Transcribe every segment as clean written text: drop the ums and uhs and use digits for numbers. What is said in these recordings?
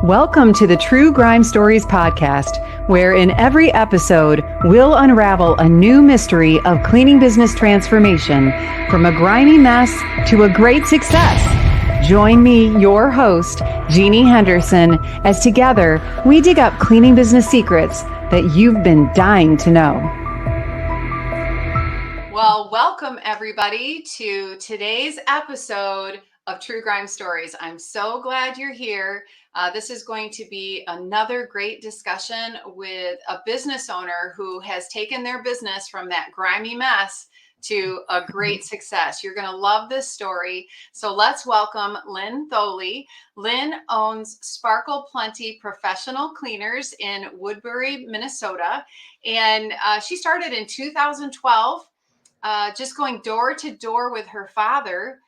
Welcome to the True Grime Stories podcast, where in every episode, we'll unravel a new mystery of cleaning business transformation from a grimy mess to a great success. Join me, your host, Jeannie Henderson, as together we dig up cleaning business secrets that you've been dying to know. Well, welcome everybody to today's episode of True Grime Stories. I'm so glad you're here. This is going to be another great discussion with a business owner who has taken their business from that grimy mess to a great success. You're going to love this story. So let's welcome Lynn Thoele. Lynn owns Sparkle Plenty Professional Cleaners in Woodbury, Minnesota. And she started in 2012, just going door to door with her father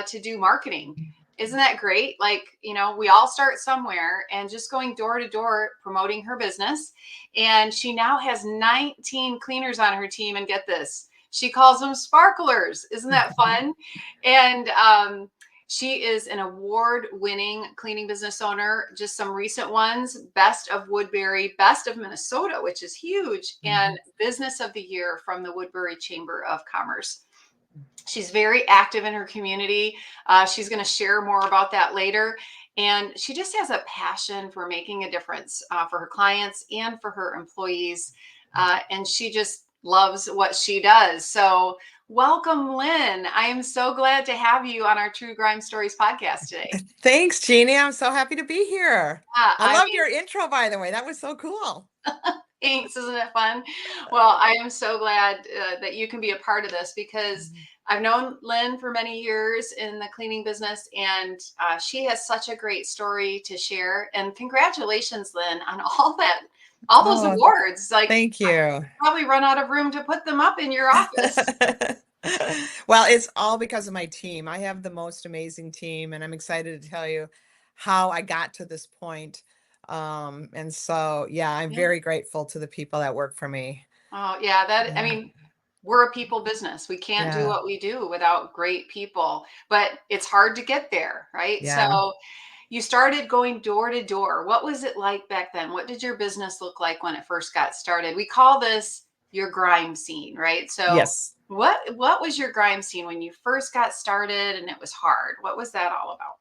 to do marketing. Isn't that great? Like, you know, we all start somewhere, and just going door to door promoting her business. And she now has 19 cleaners on her team. And get this, she calls them sparklers. Isn't that fun? And she is an award-winning cleaning business owner. Just some recent ones: Best of Woodbury, Best of Minnesota, which is huge, and Business of the Year from the Woodbury Chamber of Commerce. She's very active in her community. She's going to share more about that later. And she just has a passion for making a difference for her clients and for her employees. And she just loves what she does. So welcome, Lynn. I am so glad to have you on our True Grime Stories podcast today. Thanks, Jeannie. I'm so happy to be here. I loved your intro, by the way. That was so cool. Thanks. Isn't it fun? Well, I am so glad that you can be a part of this, because I've known Lynn for many years in the cleaning business, and she has such a great story to share. And congratulations, Lynn, on all those awards. Like, thank you. I probably run out of room to put them up in your office. Well, it's all because of my team. I have the most amazing team, and I'm excited to tell you how I got to this point. And so, I'm very grateful to the people that work for me. Oh, yeah. I mean, we're a people business. We can't do what we do without great people, but it's hard to get there, right? Yeah. So you started going door to door. What was it like back then? What did your business look like when it first got started? We call this your grime scene, right? So yes. What was your grime scene when you first got started and it was hard? What was that all about?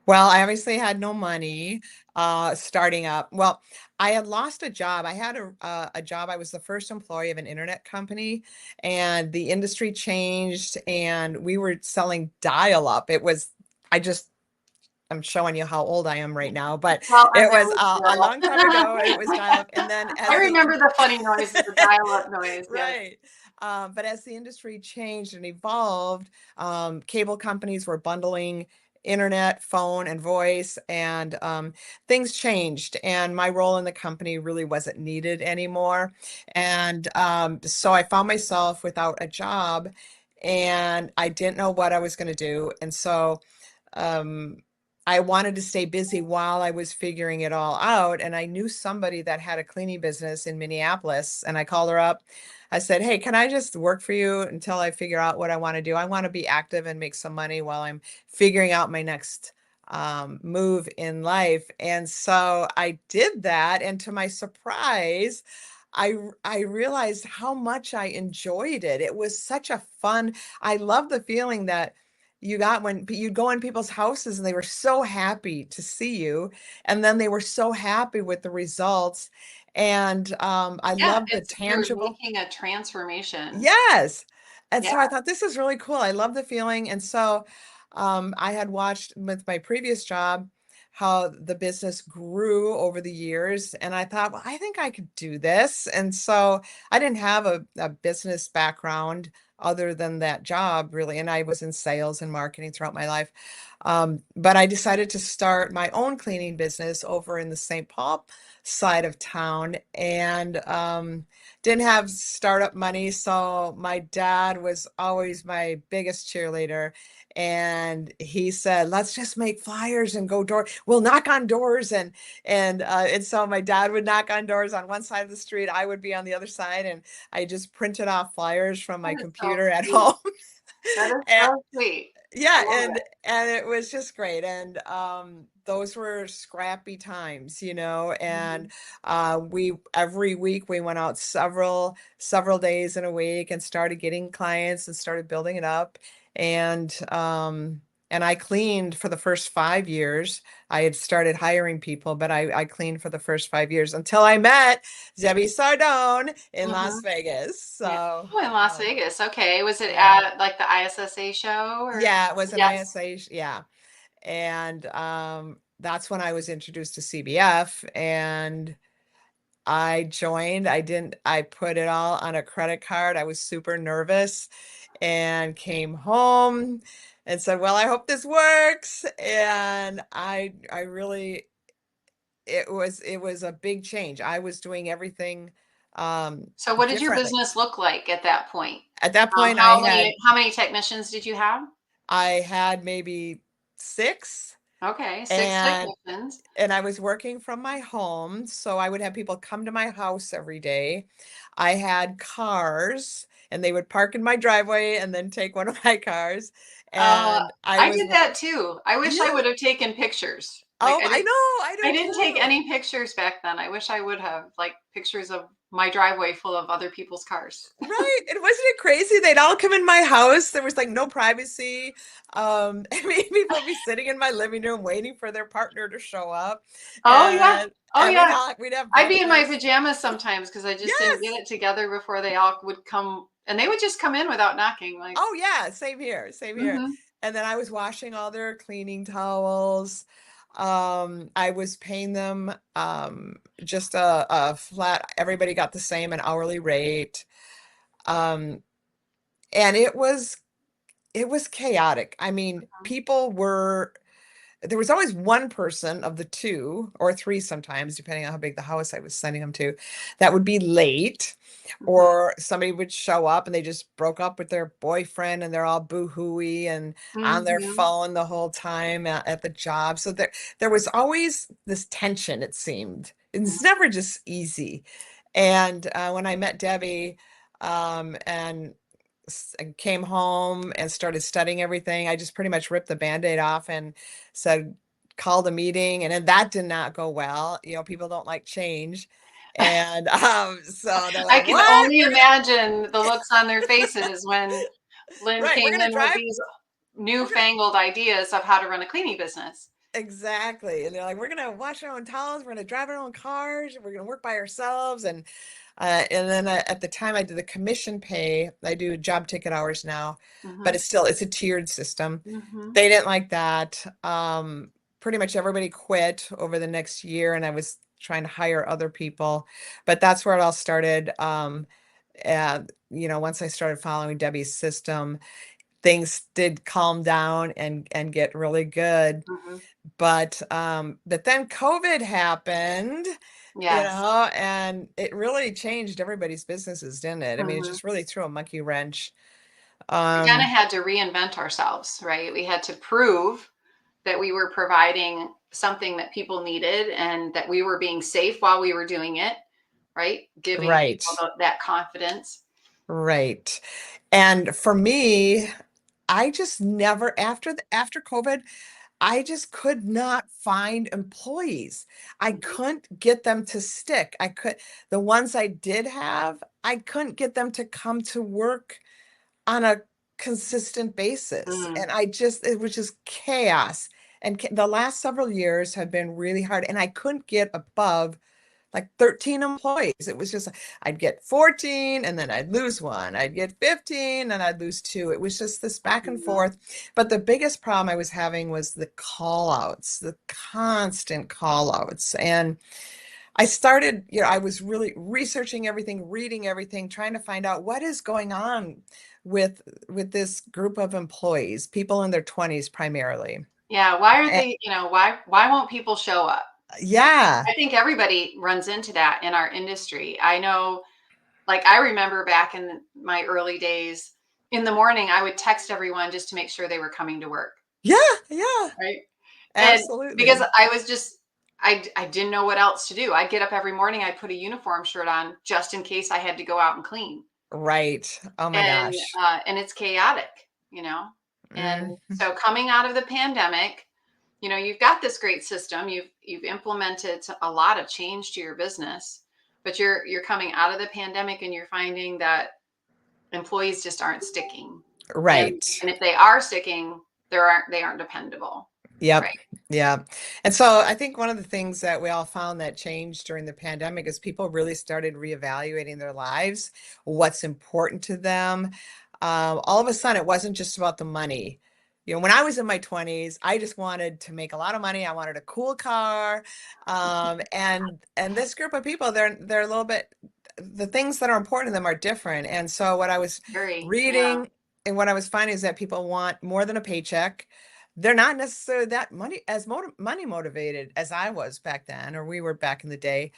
Well, I obviously had no money starting up. Well, I had lost a job. I had a job. I was the first employee of an internet company, and the industry changed, and we were selling dial-up. I'm showing you how old I am right now, but it was a long time ago. It was dial-up, and then I remember the funny noise, the dial-up noise. Right. But as the industry changed and evolved, cable companies were bundling internet, phone, and voice, and things changed, and my role in the company really wasn't needed anymore. And so I found myself without a job, and I didn't know what I was going to do. And so I wanted to stay busy while I was figuring it all out. And I knew somebody that had a cleaning business in Minneapolis, and I called her up. I said, hey, can I just work for you until I figure out what I want to do? I want to be active and make some money while I'm figuring out my next move in life. And so I did that. And to my surprise, I realized how much I enjoyed it. It was such a fun, I love the feeling that you got when you'd go in people's houses and they were so happy to see you. And then they were so happy with the results. And I love the tangible. You're making a transformation. Yes. And so I thought, this is really cool. I love the feeling. And so I had watched with my previous job how the business grew over the years. And I thought, well, I think I could do this. And so I didn't have a business background other than that job, really. And I was in sales and marketing throughout my life. But I decided to start my own cleaning business over in the St. Paul side of town, and didn't have startup money. So my dad was always my biggest cheerleader. And he said, let's just make flyers and go door. We'll knock on doors. And so my dad would knock on doors on one side of the street. I would be on the other side. And I just printed off flyers from my computer at home. That is so sweet. Yeah, I love it. and it was just great. And those were scrappy times, and Mhm. we every week we went out several days in a week and started getting clients and started building it up. And I cleaned for the first 5 years. I had started hiring people, but I cleaned for the first 5 years until I met Debbie Sardone in Las Mhm. Vegas. Yeah. So Oh, in Las Vegas. Okay. Was it yeah. at like the ISSA show or? Yeah, it was an Yes. ISA, yeah. And that's when I was introduced to CBF, and I joined. I put it all on a credit card. I was super nervous and came home and said, "Well, I hope this works." And I really it was a big change. I was doing everything So what did your differently. business look like at that point? At that point How many technicians did you have? I had maybe six, Okay, six and technicians. and I was working from my home, so I would have people come to my house every day. I had cars, and they would park in my driveway and then take one of my cars. Uh, And I I was, did that too. I wish I yeah. would have taken pictures. Like Oh, I know, I I do didn't take too. any pictures back then. I wish I would have, like pictures of my driveway full of other people's cars. Right. And wasn't it crazy? They'd all come in my house. There was like no privacy. I mean, people would be sitting in my living room waiting for their partner to show up. Oh yeah. And Oh and we'd yeah. have we'd have I'd be in my breakfast. pajamas sometimes because I just didn't get Yes. it together before they all would come, and they would just come in without knocking. Like, Oh yeah, same here, same here. hmm And then I was washing all their cleaning towels. I was paying them just a flat, everybody got the same, an hourly rate. Um, and it was chaotic. I mean, there was always one person of the two or three sometimes, depending on how big the house I was sending them to, that would be late, hmm or somebody would show up and they just broke up with their boyfriend and they're all boo-hooey and on their hmm phone the whole time at the job. So there was always this tension, it seemed. It's never just easy. And when I met Debbie, and came home and started studying everything, I just pretty much ripped the Band-Aid off and said, called a meeting. And then that did not go well. People don't like change. And so they're I like, can what? only imagine the looks on their faces when Lynn Right, we're came gonna in with drive, these we're gonna newfangled ideas of how to run a cleaning business. exactly. And they're like, we're gonna wash our own towels, we're gonna drive our own cars, we're gonna work by ourselves. And then at the time I did the commission pay. I do job ticket hours now, but hmm it's a tiered system. hmm They didn't like that. Pretty much everybody quit over the next year, and I was trying to hire other people. But that's where it all started. And once I started following Debbie's system, things did calm down and get really good. hmm But then COVID happened, Yes. and it really changed everybody's businesses, didn't it? I mean, it hmm just really threw a monkey wrench. We kind of Um, had to reinvent ourselves, right? We had to prove that we were providing something that people needed and that we were being safe while we were doing it, right? Giving people right, that confidence. right. And for me, I just never after COVID, I just could not find employees. I Mhm. couldn't get them to stick. The ones I did have, I couldn't get them to come to work on a consistent basis. Mm, And it was just chaos. And the last several years have been really hard. And I couldn't get above like 13 employees. It was just, I'd get 14 and then I'd lose one. I'd get 15 and I'd lose two. It was just this back and mhm, forth. But the biggest problem I was having was the call outs, the constant call outs. And I started, I was really researching everything, reading everything, trying to find out what is going on with this group of employees, people in their 20s primarily. yeah, why are Eh, they, why won't people show up? yeah. I think everybody runs into that in our industry. I know, like, I remember back in my early days, in the morning, I would text everyone just to make sure they were coming to work, Yeah. Yeah. right? And because Absolutely. I was just, I didn't know what else to do. I'd get up every morning, I'd put a uniform shirt on just in case I had to go out and clean. Right. Oh my And gosh. and it's chaotic, you know. And Mm. so coming out of the pandemic, you've got this great system. You've implemented a lot of change to your business, but you're coming out of the pandemic and you're finding that employees just aren't sticking. And Right. and if they are sticking, they aren't dependable. Yep. Right. Yeah. And so I think one of the things that we all found that changed during the pandemic is people really started reevaluating their lives, what's important to them. All of a sudden, it wasn't just about the money. When I was in my 20s, I just wanted to make a lot of money. I wanted a cool car. And this group of people, they're a little bit, the things that are important to them are different. And so what I was Very, yeah. reading and what I was finding is that people want more than a paycheck. They're not necessarily that money motivated as I was back then, or we were back in the day,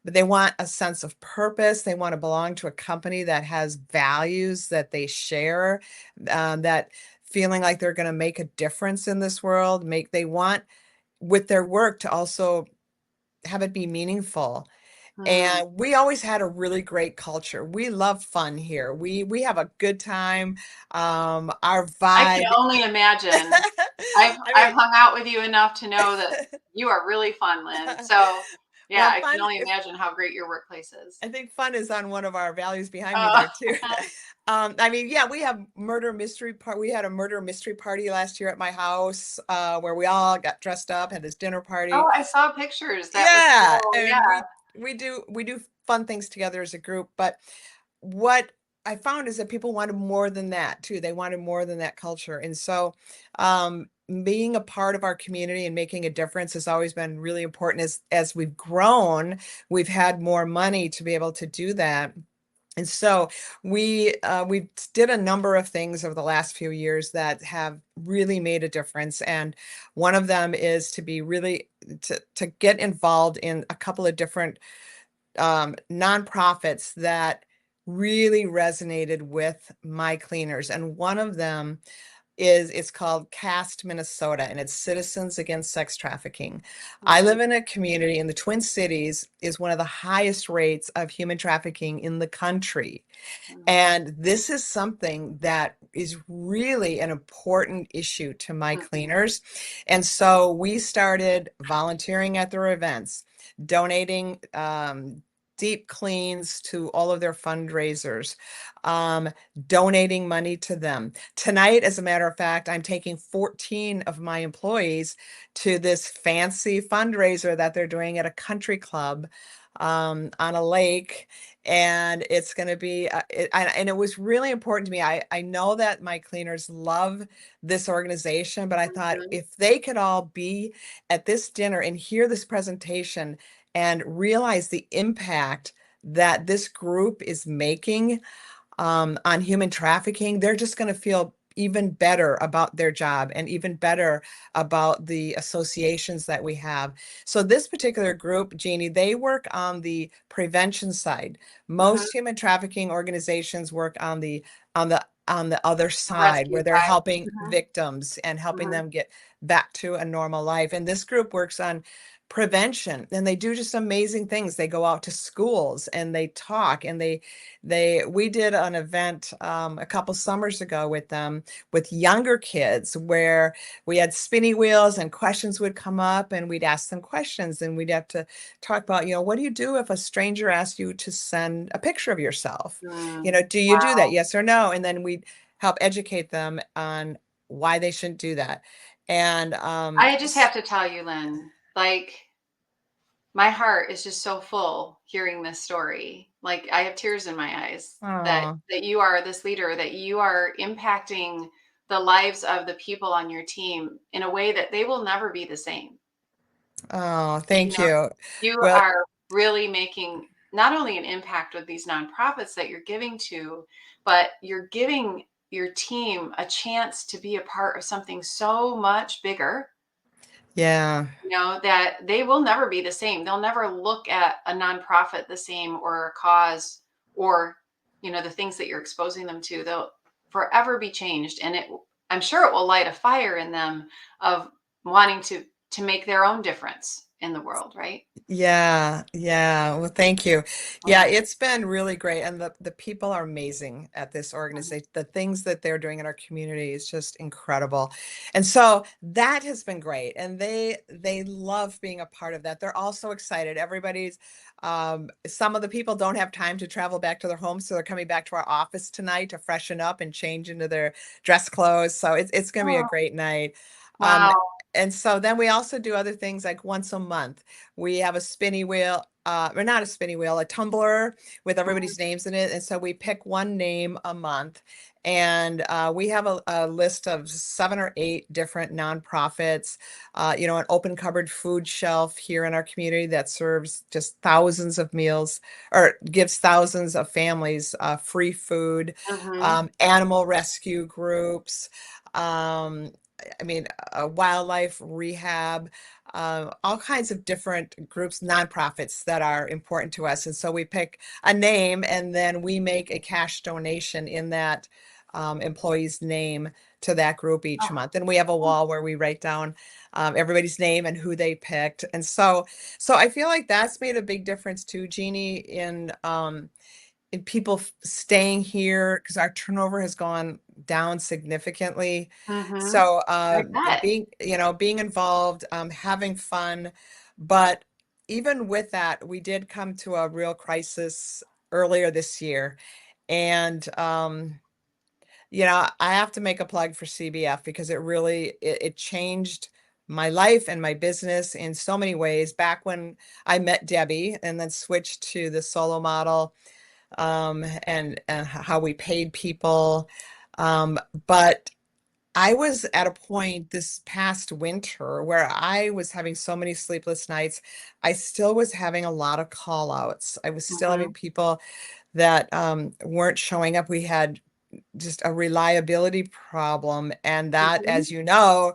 but they want a sense of purpose. They want to belong to a company that has values that they share, that feeling like they're going to make a difference in this world. They want with their work to also have it be meaningful. Hmm. And we always had a really great culture. We love fun here. We have a good time. Our I can vibe. only imagine. I've I I've mean, hung out with you enough to know that you are really fun, Lynn. So yeah, well, I can fun only is, imagine how great your workplace is. I think fun is on one of our values behind me Oh, there too. I mean, yeah, we have murder mystery part. We had a murder mystery party last year at my house, where we all got dressed up, had this dinner party. oh, I saw pictures. That was Yeah, so, I yeah. mean, we do fun things together as a group, but what I found is that people wanted more than that too. They wanted more than that culture. And so being a part of our community and making a difference has always been really important. As we've grown, we've had more money to be able to do that. And so we did a number of things over the last few years that have really made a difference. And one of them is to be really to get involved in a couple of different nonprofits that really resonated with my cleaners. And one of them it's called Cast Minnesota, and it's Citizens Against Sex Trafficking. I Mm, live in a community in the Twin Cities is one of the highest rates of human trafficking in the country. mm, And this is something that is really an important issue to my mhm, cleaners. And so we started volunteering at their events, donating deep cleans to all of their fundraisers, um, donating money to them. Tonight, as a matter of fact, I'm taking 14 of my employees to this fancy fundraiser that they're doing at a country club on a lake, and it's going to be and it was really important to me. I know that my cleaners love this organization, but I thought mhm, if they could all be at this dinner and hear this presentation and realize the impact that this group is making on human trafficking, they're just going to feel even better about their job and even better about the associations that we have. So this particular group, Jeannie, they work on the prevention side. mhm. Most human trafficking organizations work on the other The side, rescue where they're side. helping Mhm, victims and helping mhm, them get back to a normal life. And this group works on prevention, and they do just amazing things. They go out to schools and they talk, and we did an event a couple summers ago with them with younger kids, where we had spinny wheels and questions would come up, and we'd ask them questions, and we'd have to talk about, what do you do if a stranger asks you to send a picture of yourself? mm. Do you do that? Wow. Yes or no? And then we'd help educate them on why they shouldn't do that. And I just have to tell you, Lynn, like my heart is just so full hearing this story. Like I have tears in my eyes that oh, that you are this leader, that you are impacting the lives of the people on your team in a way that they will never be the same. oh, You thank know, you. you Well, are really making not only an impact with these nonprofits that you're giving to, but you're giving your team a chance to be a part of something so much bigger, yeah, that they will never be the same. They'll never look at a nonprofit the same, or a cause, or the things that you're exposing them to. They'll forever be changed, and I'm sure it will light a fire in them of wanting to make their own difference in the world, right? Yeah, yeah. Well, thank you. Yeah, Yeah. it's been really great. And the people are amazing at this organization. The things that they're doing in our community is just incredible. And so that has been great. And they love being a part of that. They're also excited. Everybody's some of the people don't have time to travel back to their homes, so they're coming back to our office tonight to freshen up and change into their dress clothes. So it's gonna be a Oh, great night. Um, wow. and so then we also do other things like once a month. We have a spinny wheel, or not a spinny wheel, a tumbler with Mhm. everybody's names in it. And so we pick one name a month. And we have a list of 7 or 8 different nonprofits, an open cupboard food shelf here in our community that serves just thousands of meals or gives thousands of families free food, Mhm. animal rescue groups. Um, Wildlife rehab, all kinds of different groups, nonprofits that are important to us. And so we pick a name and then we make a cash donation in that employee's name to that group each month. And we have a Oh. wall where we write down everybody's name and who they picked. And so I feel like that's made a big difference too, Jeannie, in people staying here because our turnover has gone down significantly. Mhm. So I bet. being involved, having fun, but even with that, we did come to a real crisis earlier this year, and I have to make a plug for CBF because it changed my life and my business in so many ways. Back when I met Debbie and then switched to the solo model, and how we paid people. But I was at a point this past winter where I was having so many sleepless nights. I still was having a lot of call outs. I was still having Mhm. people that weren't showing up. We had just a reliability problem. And that, Mhm. as you know,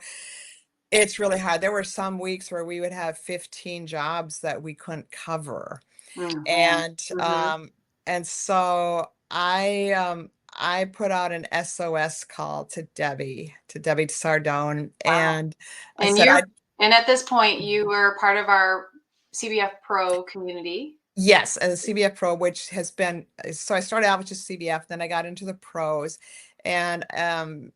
it's really hard. There were some weeks where we would have 15 jobs that we couldn't cover. Mhm. And Mhm. um, and so I put out an SOS call to Debbie Sardone, Wow. and I And said, you're and at this point, you were part of our CBF Pro community. yes, and the CBF Pro, which has been so I started out with just CBF, then I got into the pros, and I'd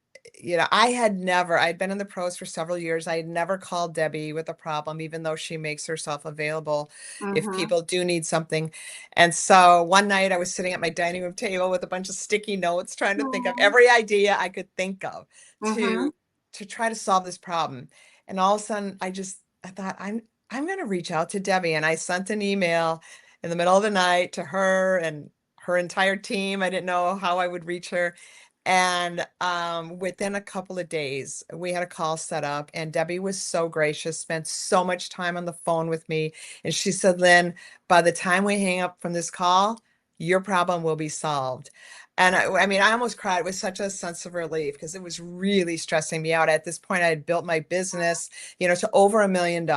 been in the pros for several years. I had never called Debbie with a problem, even though she makes herself available if Mhm. people do need something. And so one night I was sitting at my dining room table with a bunch of sticky notes, trying to think of Mhm. every idea I could think of Mhm. to try to solve this problem. And all of a sudden I thought I'm going to reach out to Debbie, and I sent an email in the middle of the night to her and her entire team. I didn't know how I would reach her. And within a couple of days, we had a call set up, and Debbie was so gracious, spent so much time on the phone with me. And she said, Lynn, by the time we hang up from this call, your problem will be solved. And I almost cried. It was such a sense of relief because it was really stressing me out. At this point, I had built my business, to over $1 million.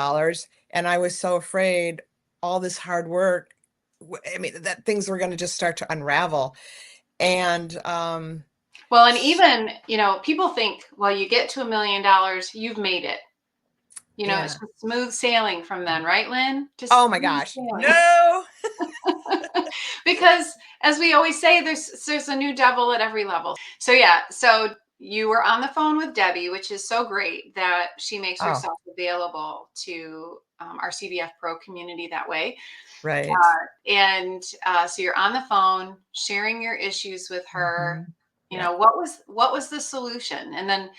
And I was so afraid all this hard work, that things were going to just start to unravel. And Well, and even, people think, well, you get to $1 million, you've made it. It's yeah. just smooth sailing from then, right, Lynn? Oh Just my smooth gosh. sailing. No. Because as we always say, there's a new devil at every level. So yeah, so you were on the phone with Debbie, which is so great that she makes Oh, herself available to our CBF Pro community that way. right. And so you're on the phone sharing your issues with her. Mhm. Yeah. What was the solution? And then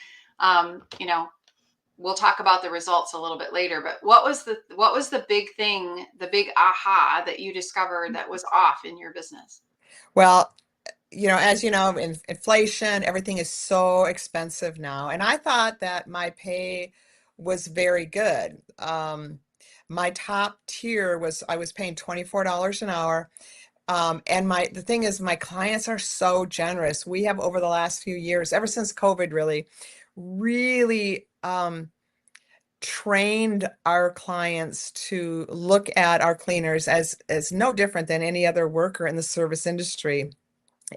we'll talk about the results a little bit later, but what was the big thing, the big aha that you discovered that was off in your business? Well, as you know, inflation, everything is so expensive now. And I thought that my pay was very good. My top tier was I was paying $24 an hour. And the thing is, my clients are so generous. We have over the last few years, ever since COVID, really trained our clients to look at our cleaners as no different than any other worker in the service industry.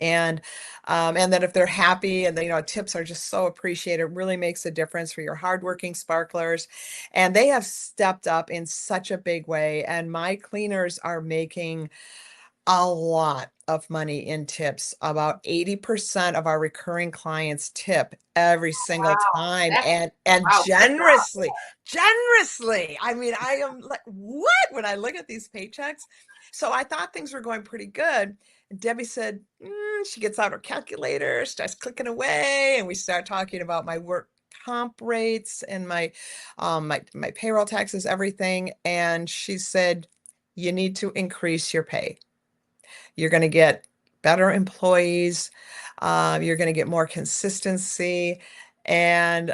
And that if they're happy and tips are just so appreciated, it really makes a difference for your hardworking sparklers. And they have stepped up in such a big way. And my cleaners are making a lot of money in tips. About 80% of our recurring clients tip every single Wow. time, That's and wow. Good job. generously. I mean, I am like, what, when I look at these paychecks? So I thought things were going pretty good. And Debbie said, she gets out her calculator, starts clicking away, and we start talking about my work comp rates and my payroll taxes, everything. And she said, you need to increase your pay. You're going to get better employees. You're going to get more consistency. And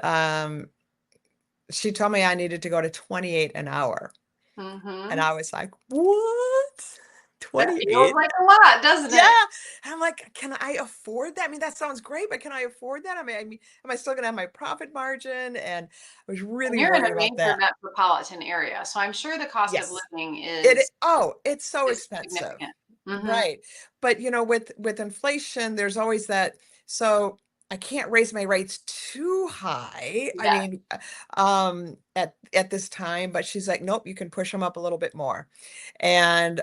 she told me I needed to go to 28 an hour. And Mm-hmm. I was like, what? That feels 28? like a lot, doesn't Yeah. it? And I'm like, can I afford that? I mean, that sounds great, but can I afford that? I mean, am I still going to have my profit margin? And I was And really you're in worried a about major that. metropolitan area, so I'm sure the cost of Yes. living It's so is expensive. significant. Mm-hmm. Right. But with inflation, there's always that. So I can't raise my rates too high. I Yeah. mean, at this time, but she's like, nope, you can push them up a little bit more. And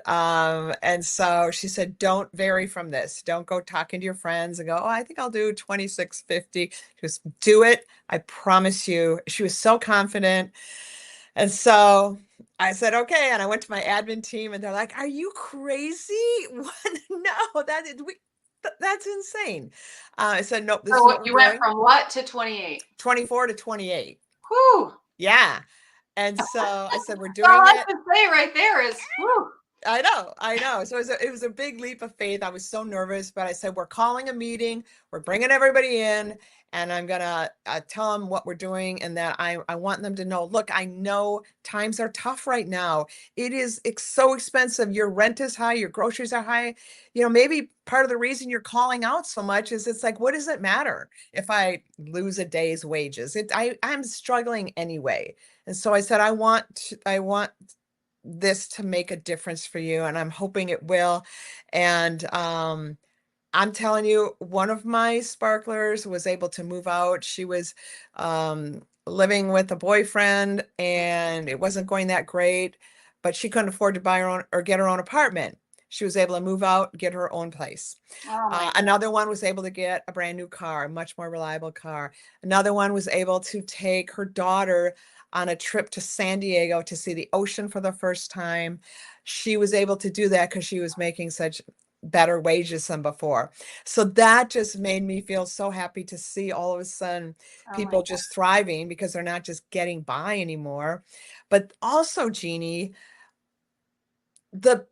so she said, don't vary from this. Don't go talking to your friends and go, oh, I think I'll do 26.50. Just do it. I promise you. She was so confident. And so I said, okay. And I went to my admin team and they're like, are you crazy? What? No, that's insane. I said, nope, this So is what we're you went doing. from what to 28? 24 to 28. Whew. Yeah. And so I said, we're All doing I it. can say right there is, whew. I know. So it was a big leap of faith. I was so nervous, but I said, we're calling a meeting, we're bringing everybody in, and I'm gonna tell them what we're doing, and that I want them to know, look, I know times are tough right now. It's so expensive. Your rent is high, your groceries are high. Maybe part of the reason you're calling out so much is it's like, what does it matter if I lose a day's wages? I'm struggling anyway. And so I said, I want this to make a difference for you, and I'm hoping it will. And I'm telling you, one of my sparklers was able to move out. She was living with a boyfriend, and it wasn't going that great, but she couldn't afford to buy her own or get her own apartment. She was able to move out, get her own place. Oh my God. Another one was able to get a brand new car, a much more reliable car. Another one was able to take her daughter on a trip to San Diego to see the ocean for the first time. She was able to do that because she was making such better wages than before. So that just made me feel so happy to see all of a sudden Oh my people God. just thriving because they're not just getting by anymore. But also, Jeannie, the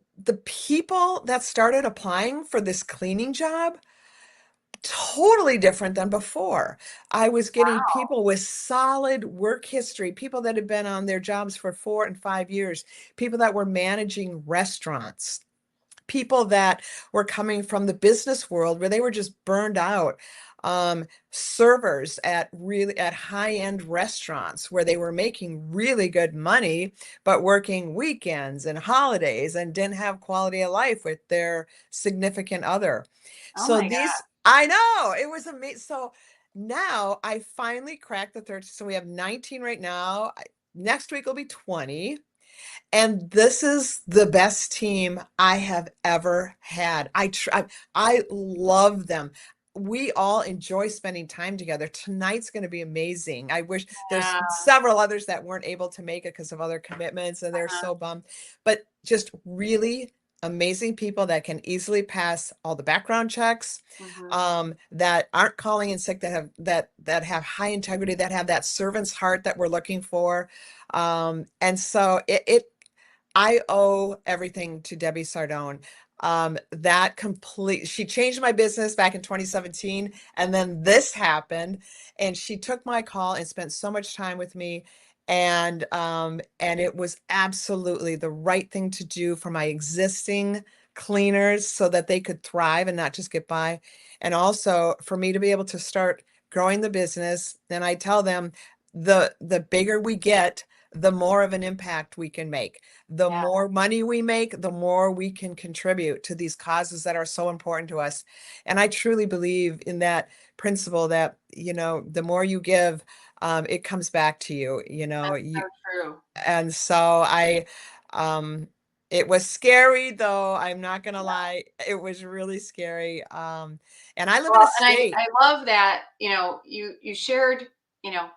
people that started applying for this cleaning job, totally different than before. I was getting Wow. people with solid work history, people that had been on their jobs for 4 and 5 years, people that were managing restaurants, people that were coming from the business world where they were just burned out, servers at high-end restaurants where they were making really good money but working weekends and holidays and didn't have quality of life with their significant other. Oh So my God. these I know, it was amazing. So now I finally cracked the third. So we have 19 right now. Next week will be 20. And this is the best team I have ever had. I love them. We all enjoy spending time together. Tonight's going to be amazing. I wish there's Yeah. several others that weren't able to make it because of other commitments, and they're Uh-huh. so bummed. But just really amazing people that can easily pass all the background checks, Mhm. that aren't calling in sick, that have high integrity, that have that servant's heart that we're looking for. And so I owe everything to Debbie Sardone. She changed my business back in 2017, and then this happened, and she took my call and spent so much time with me, and it was absolutely the right thing to do for my existing cleaners so that they could thrive and not just get by, and also for me to be able to start growing the business. And I tell them, the bigger we get, the more of an impact we can make. The Yeah. more money we make, the more we can contribute to these causes that are so important to us. And I truly believe in that principle that, the more you give, it comes back to you, That's so true. and so um, it was scary though. I'm not gonna lie. It was really scary. And I live in a Well, and state. I love that, you shared, you know,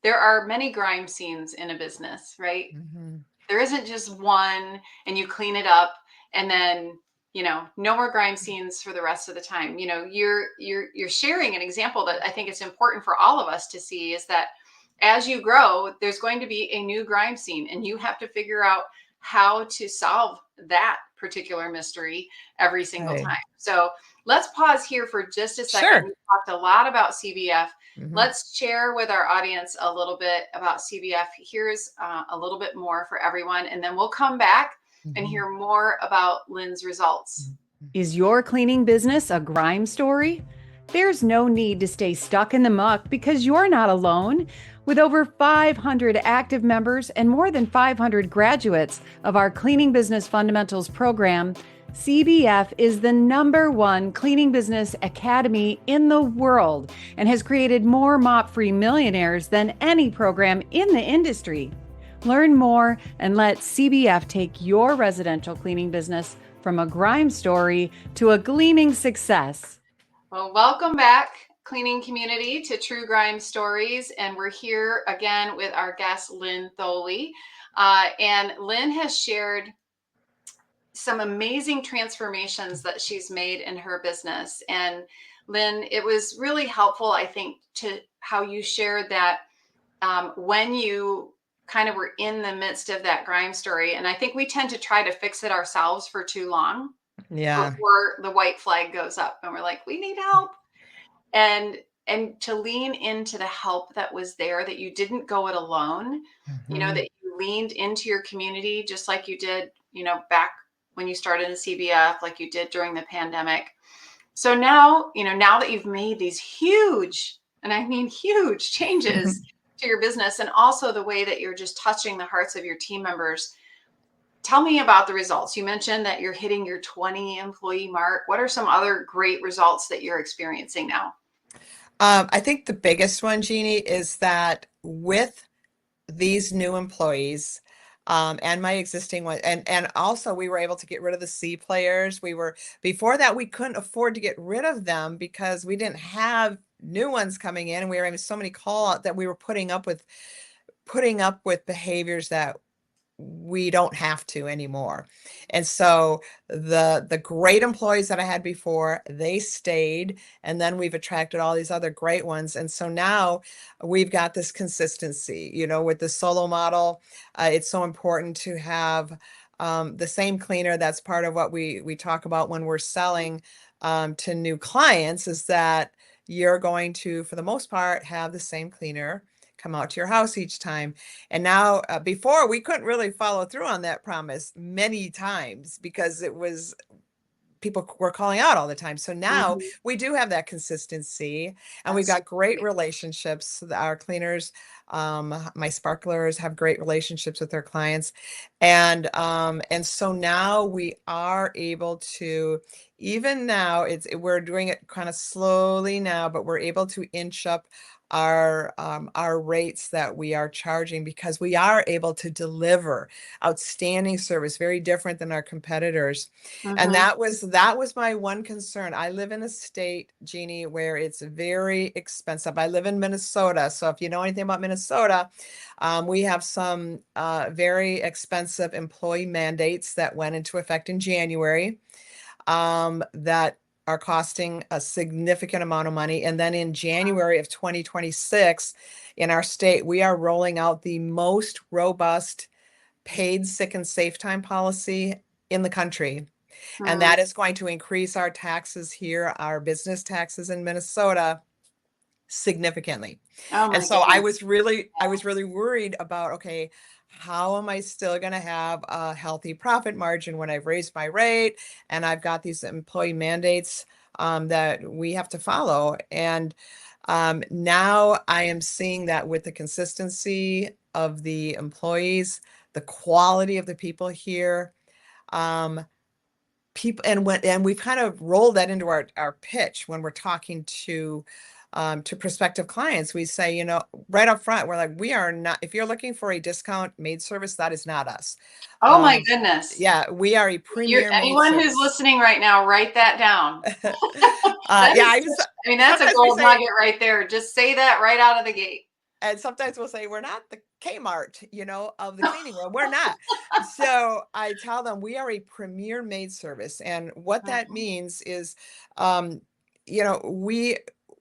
there are many grime scenes in a business, right? Mhm. There isn't just one and you clean it up and then, no more grime scenes for the rest of the time. You're sharing an example that I think it's important for all of us to see is that as you grow, there's going to be a new grime scene and you have to figure out how to solve that particular mystery every single Right. time. So let's pause here for just a second. We Sure. talked a lot about CBF. Mhm. Let's share with our audience a little bit about CBF. Here's a little bit more for everyone, and then we'll come back and Mhm. hear more about Lynn's results. Mhm. Is your cleaning business a grime story? There's no need to stay stuck in the muck because you're not alone. With over 500 active members and more than 500 graduates of our Cleaning Business Fundamentals program, CBF is the #1 cleaning business academy in the world and has created more mop free millionaires than any program in the industry. Learn more and let CBF take your residential cleaning business from a grime story to a gleaming success. Well, welcome back, cleaning community, to True Grime Stories. And we're here again with our guest, Lynn Thoele. And Lynn has shared some amazing transformations that she's made in her business. And Lynn, it was really helpful, I think, to how you shared that when you kind of were in the midst of that grime story. And I think we tend to try to fix it ourselves for too long Yeah. before the white flag goes up and we're like, we need help. And to lean into the help that was there, that you didn't go it alone, Mhm. that you leaned into your community just like you did, back when you started in CBF, like you did during the pandemic. So now, now that you've made these huge, and I mean huge changes to your business, and also the way that you're just touching the hearts of your team members, tell me about the results. You mentioned that you're hitting your 20 employee mark. What are some other great results that you're experiencing now? I think the biggest one, Jeannie, is that with these new employees, and my existing one, and also we were able to get rid of the C players. Before that, we couldn't afford to get rid of them because we didn't have new ones coming in, and we were having so many call out that we were putting up with behaviors that we don't have to anymore. And so the great employees that I had before, they stayed, and then we've attracted all these other great ones. And so now we've got this consistency, with the solo model. It's so important to have the same cleaner. That's part of what we talk about when we're selling to new clients, is that you're going to, for the most part, have the same cleaner come out to your house each time. And now, before, we couldn't really follow through on that promise many times because people were calling out all the time. So now Mhm. we do have that consistency, and we've That's got great great. relationships. Our cleaners, my sparklers, have great relationships with their clients. And so now we are able to, even now, we're doing it kind of slowly now, but we're able to inch up our rates that we are charging because we are able to deliver outstanding service, very different than our competitors. And Mhm. that was my one concern. I live in a state, Jeannie, where it's very expensive. I live in Minnesota. So if you know anything about Minnesota, we have some very expensive employee mandates that went into effect in January, that are costing a significant amount of money. And then in January of 2026, in our state, we are rolling out the most robust paid sick and safe time policy in the country. And Mm. that is going to increase our taxes here, our business taxes in Minnesota, significantly. Oh And my so I goodness. was really, I was really worried about, okay, how am I still going to have a healthy profit margin when I've raised my rate and I've got these employee mandates that we have to follow? And now I am seeing that with the consistency of the employees, the quality of the people here. People, and we've kind of rolled that into our pitch when we're talking to prospective clients. We say, right up front, we're like, we are not, if you're looking for a discount maid service, that is not us. Oh my goodness. Yeah, we are a premier maid anyone service. who's listening right now, write that down. That's a sometimes gold nugget right there. Just say that right out of the gate. And sometimes we'll say, we're not the Kmart, of the cleaning world. We're not. So I tell them we are a premier maid service. And what that means is,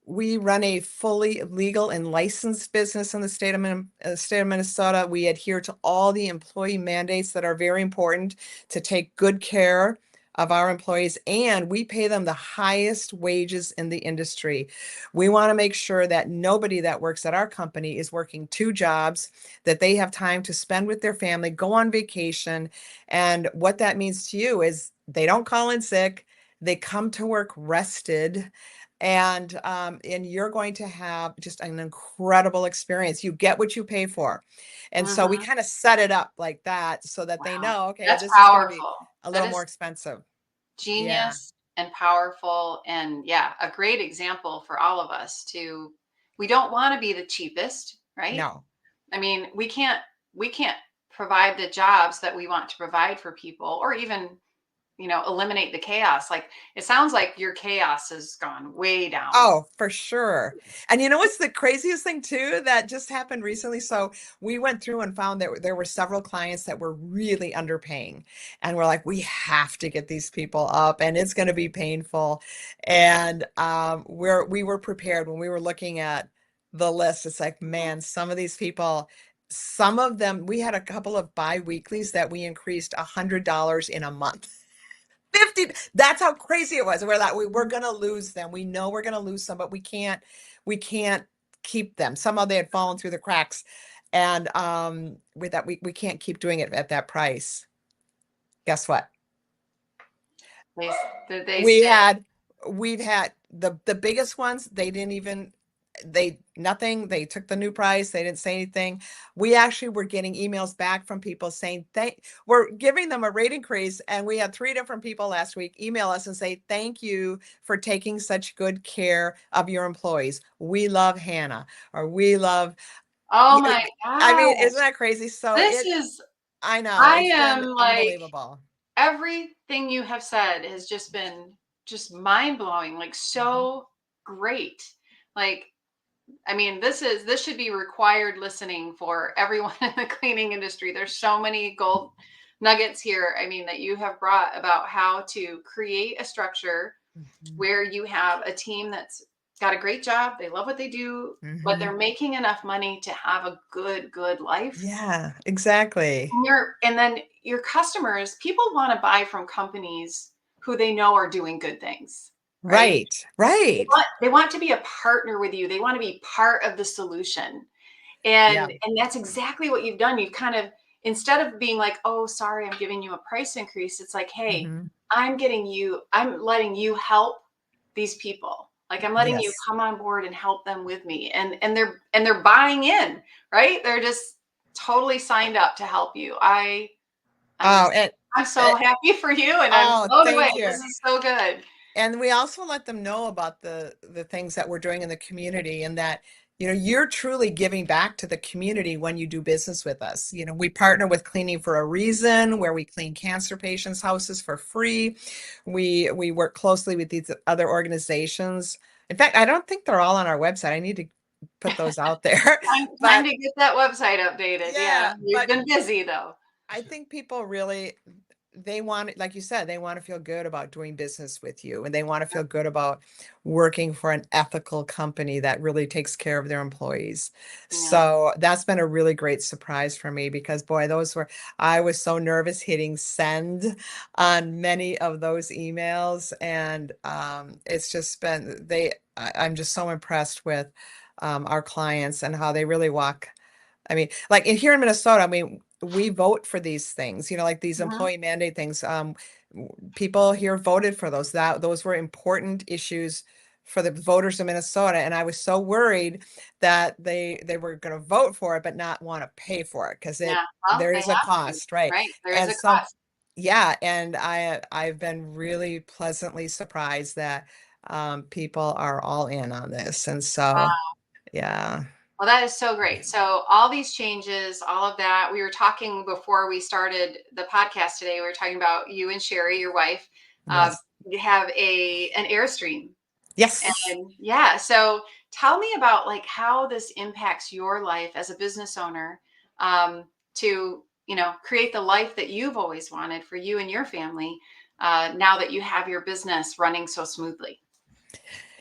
we run a fully legal and licensed business in the state of Minnesota. We adhere to all the employee mandates that are very important to take good care of our employees, and we pay them the highest wages in the industry. We want to make sure that nobody that works at our company is working two jobs, that they have time to spend with their family, go on vacation. And what that means to you is they don't call in sick, they come to work rested, and you're going to have just an incredible experience. You get what you pay for. And so we kind of set it up like that so that they know, okay, that's this powerful. is going to be a little more expensive. Genius and powerful, and a great example for all of us we don't want to be the cheapest, right? No. I mean, we can't provide the jobs that we want to provide for people, or even eliminate the chaos. Like, it sounds like your chaos has gone way down. Oh, for sure. And what's the craziest thing too that just happened recently? So we went through and found that there were several clients that were really underpaying, and we're like, we have to get these people up, and it's going to be painful. And we were prepared when we were looking at the list. It's like, man, some of these people, some of them, we had a couple of bi-weeklies that we increased $100 in a month. 50, that's how crazy it was. We're like, we're gonna lose them. We know we're gonna lose some, but we can't keep them. Somehow they had fallen through the cracks. And with that, we can't keep doing it at that price. Guess what? We've had the biggest ones, they didn't even, nothing. They took the new price. They didn't say anything. We actually were getting emails back from people saying, we're giving them a rate increase. And we had 3 different people last week email us and say, thank you for taking such good care of your employees. We love Hannah, or we love. Oh my God. I mean, isn't that crazy? So I know. I am like, unbelievable. Everything you have said has just been mind blowing, like so great. Like, I mean, this should be required listening for everyone in the cleaning industry. There's so many gold nuggets here. I mean, that you have brought about how to create a structure where you have a team that's got a great job. They love what they do, but they're making enough money to have a good life. Yeah, exactly. And then your customers, people want to buy from companies who they know are doing good things. Right. They want to be a partner with you. They want to be part of the solution. And that's exactly what you've done. You've kind of, instead of being like, oh, sorry, I'm giving you a price increase, it's like, hey, I'm letting you help these people. Like, I'm letting you come on board and help them with me. And they're buying in, right? They're just totally signed up to help you. I'm so happy for you, and I'm blown away. This is so good. And we also let them know about the things that we're doing in the community, and that, you're truly giving back to the community when you do business with us. We partner with Cleaning for a Reason, where we clean cancer patients' houses for free. We work closely with these other organizations. In fact, I don't think they're all on our website. I need to put those out there. Time to get that website updated. Yeah. You've been busy though. I think people really, they want, like you said, they want to feel good about doing business with you, and they want to feel good about working for an ethical company that really takes care of their employees. So that's been a really great surprise for me, because boy, I was so nervous hitting send on many of those emails. And it's just been, I'm just so impressed with our clients and how they really walk. I mean, like here in Minnesota, I mean, we vote for these things, like these employee mandate things. People here voted for those. Those were important issues for the voters of Minnesota. And I was so worried that they were going to vote for it, but not want to pay for it because Yeah. Well, there they is a have to, cost, right? right? There is And a so, cost. yeah, and I've been really pleasantly surprised that people are all in on this. And so, yeah. Well, that is so great. So all these changes, all of that, we were talking before we started the podcast today. We were talking about you and Sherry, your wife. Yes. You have an Airstream, Yes. and yeah. So tell me about like how this impacts your life as a business owner, to create the life that you've always wanted for you and your family. Now that you have your business running so smoothly.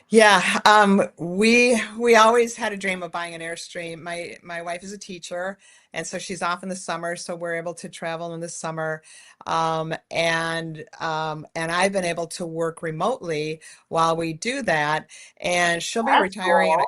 Yeah, we always had a dream of buying an Airstream. My wife is a teacher, and so she's off in the summer, so we're able to travel in the summer. And I've been able to work remotely while we do that. And she'll be That's retiring cool.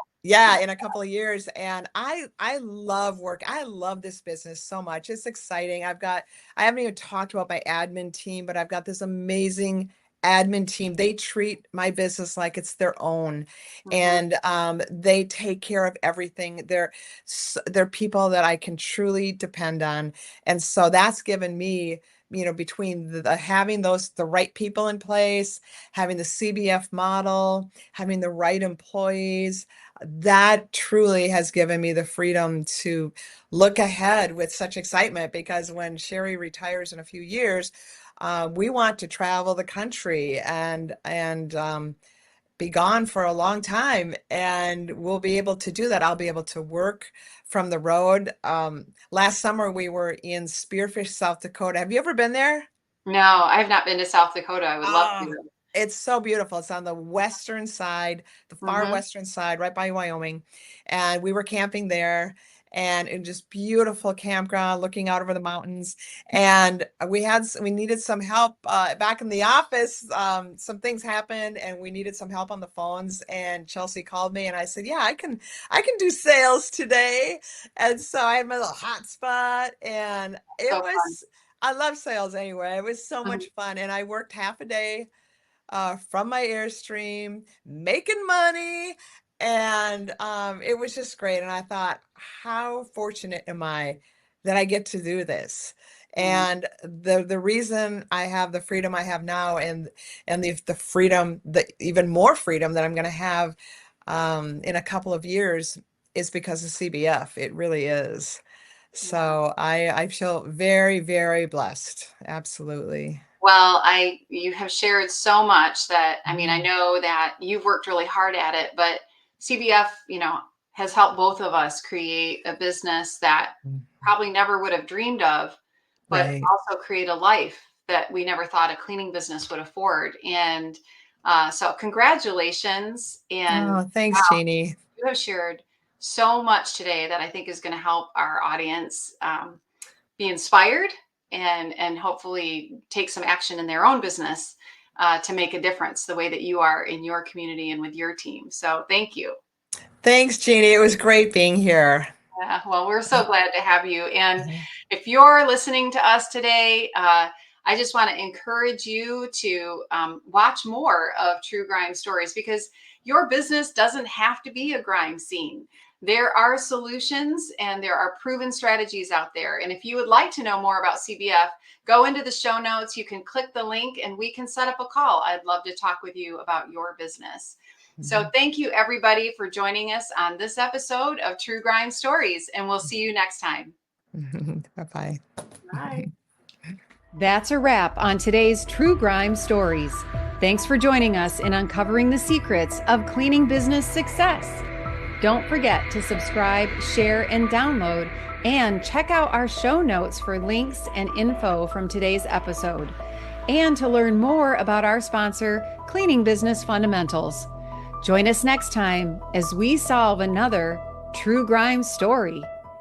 in a couple of years. And I love work. I love this business so much. It's exciting. I haven't even talked about my admin team, but I've got this amazing admin team. They treat my business like it's their own, Mhm. and they take care of everything. They're people that I can truly depend on, and so that's given me, between having the right people in place, having the CBF model, having the right employees, that truly has given me the freedom to look ahead with such excitement, because when Sherry retires in a few years, we want to travel the country and be gone for a long time, and we'll be able to do that. I'll be able to work from the road. Last summer we were in Spearfish, South Dakota. Have you ever been there? No, I have not been to South Dakota. I would love Ah, to. it's so beautiful. It's on the western side, the far Hmm. western side, right by Wyoming. And we were camping there, and in just beautiful campground looking out over the mountains. And we needed some help back in the office. Some things happened and we needed some help on the phones. And Chelsea called me and I said, yeah, I can do sales today. And so I had my little hotspot, and So fun. I love sales anyway. It was so Mhm. much fun. And I worked half a day from my Airstream, making money. And it was just great. And I thought, how fortunate am I that I get to do this? Mhm. And the reason I have the freedom I have now, and the freedom, the even more freedom that I'm going to have in a couple of years, is because of CBF. It really is. Yeah. So I feel very, very blessed. Absolutely. Well, you have shared so much that, I mean, I Mhm. know that you've worked really hard at it, but CBF, has helped both of us create a business that Mhm. probably never would have dreamed of, but Right. also create a life that we never thought a cleaning business would afford. And so congratulations. And Oh, thanks, Jeannie. you have shared so much today that I think is going to help our audience be inspired and hopefully take some action in their own business to make a difference the way that you are in your community and with your team. So thank you. Thanks, Jeannie. It was great being here. Yeah, well, we're so glad to have you. And if you're listening to us today, I just want to encourage you to watch more of True Grime Stories, because your business doesn't have to be a grime scene. There are solutions and there are proven strategies out there. And if you would like to know more about CBF, go into the show notes. You can click the link and we can set up a call. I'd love to talk with you about your business. So thank you everybody for joining us on this episode of True Grime Stories, and we'll see you next time. Bye-bye. Bye. That's a wrap on today's True Grime Stories. Thanks for joining us in uncovering the secrets of cleaning business success. Don't forget to subscribe, share, and download, and check out our show notes for links and info from today's episode, and to learn more about our sponsor, Cleaning Business Fundamentals. Join us next time as we solve another True Grime story.